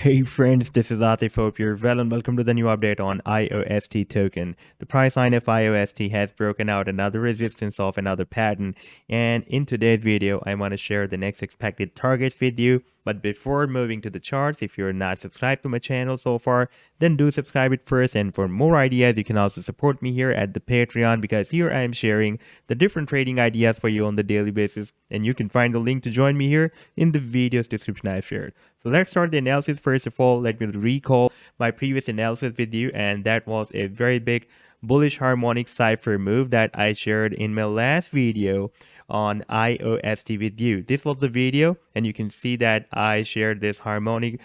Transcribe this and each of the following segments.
Hey friends, this is Atif. Hope you're well and welcome to the new update on IOST token. The price line of IOST has broken out another resistance of another pattern, and in today's video I want to share the next expected targets with you. But before moving to the charts, if you're not subscribed to my channel so far, then do subscribe it first, and for more ideas you can also support me here at the Patreon, because here I am sharing the different trading ideas for you on the daily basis, and you can find the link to join me here in the video's description I've shared. So let's start the analysis. First of all, let me recall my previous analysis with you, and that was a very big bullish harmonic cipher move that I shared in my last video on IOST with you. This was the video, and you can see that I shared this harmonic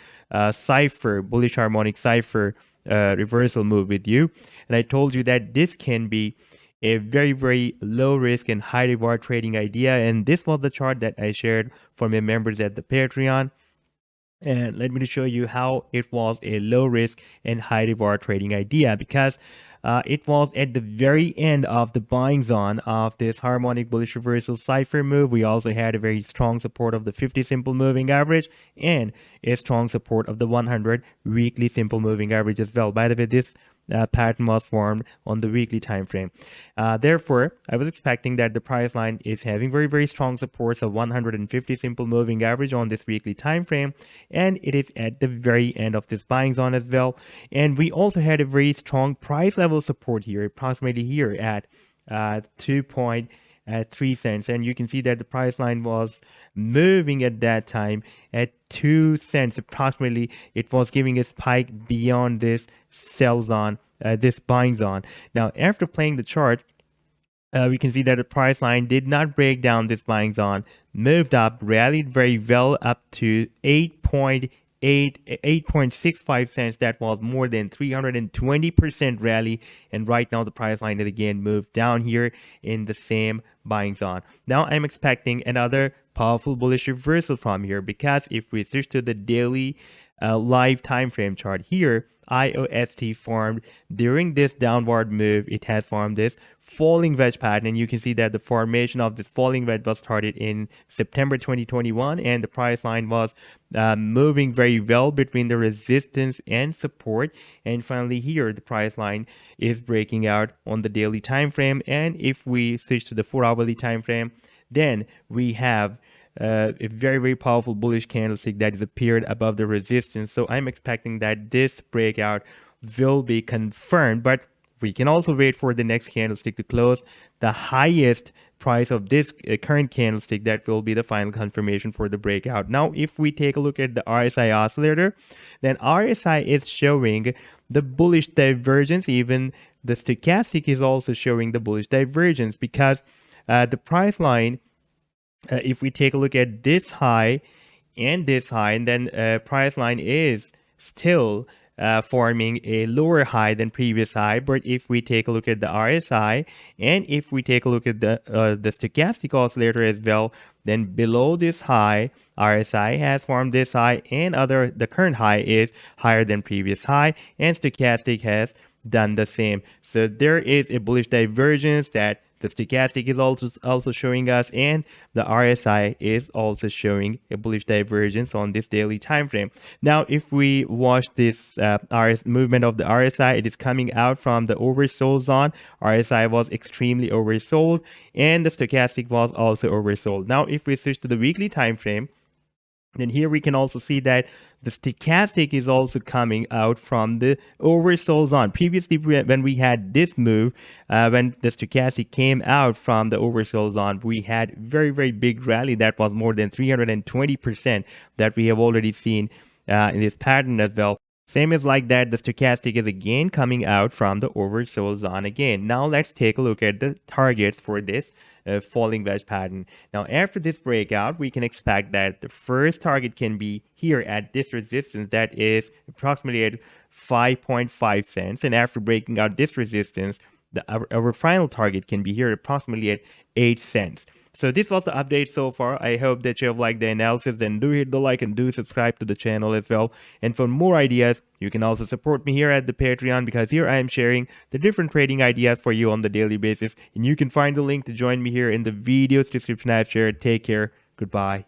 cipher, bullish harmonic cipher reversal move with you, and I told you that this can be a very low risk and high reward trading idea, and this was the chart that I shared for my members at the Patreon. And let me show you how it was a low risk and high reward trading idea, because it was at the very end of the buying zone of this harmonic bullish reversal cipher move. We also had a very strong support of the 50 simple moving average and a strong support of the 100 weekly simple moving average as well. By the way, this pattern was formed on the weekly time frame. Therefore, I was expecting that the price line is having very strong supports of 150 simple moving average on this weekly time frame, and it is at the very end of this buying zone as well. And we also had a very strong price level support here, approximately here at 2.3 cents, and you can see that the price line was moving at that time at 2 cents approximately. It was giving a spike beyond this sell zone, this buying zone. Now, after playing the chart, we can see that the price line did not break down this buying zone, moved up, rallied very well up to 8.65 cents. That was more than 320% rally, and right now the price line has again moved down here in the same buying zone. Now I'm expecting another powerful bullish reversal from here, because if we switch to the daily live time frame chart here, IOST formed during this downward move. It has formed this falling wedge pattern, and you can see that the formation of this falling wedge was started in September 2021, and the price line was moving very well between the resistance and support. And finally here the price line is breaking out on the daily time frame, and if we switch to the 4-hourly time frame, then we have a very powerful bullish candlestick that has appeared above the resistance. So I'm expecting that this breakout will be confirmed, but we can also wait for the next candlestick to close the highest price of this current candlestick. That will be the final confirmation for the breakout. Now, if we take a look at the RSI oscillator, then RSI is showing the bullish divergence. Even the stochastic is also showing the bullish divergence, because the price line, if we take a look at this high and this high, and then price line is still forming a lower high than previous high. But if we take a look at the RSI, and if we take a look at the stochastic oscillator as well, then below this high, RSI has formed this high, and the current high is higher than previous high, and stochastic has done the same. So there is a bullish divergence that the stochastic is also showing us, and the RSI is also showing a bullish divergence on this daily time frame. Now, if we watch this movement of the RSI, it is coming out from the oversold zone. RSI was extremely oversold, and the stochastic was also oversold. Now, if we switch to the weekly time frame, then here we can also see that the stochastic is also coming out from the oversold zone. Previously, when we had this move, when the stochastic came out from the oversold zone, we had very big rally that was more than 320% that we have already seen in this pattern as well. Same as like that, the stochastic is again coming out from the oversold zone again. Now let's take a look at the targets for this falling wedge pattern. Now, after this breakout, we can expect that the first target can be here at this resistance that is approximately at 5.5 cents. And after breaking out this resistance, our final target can be here approximately at 8 cents. So this was the update so far. I hope that you have liked the analysis. Then do hit the like and do subscribe to the channel as well. And for more ideas, you can also support me here at the Patreon, because here I am sharing the different trading ideas for you on the daily basis. And you can find the link to join me here in the video's description I've shared. Take care. Goodbye.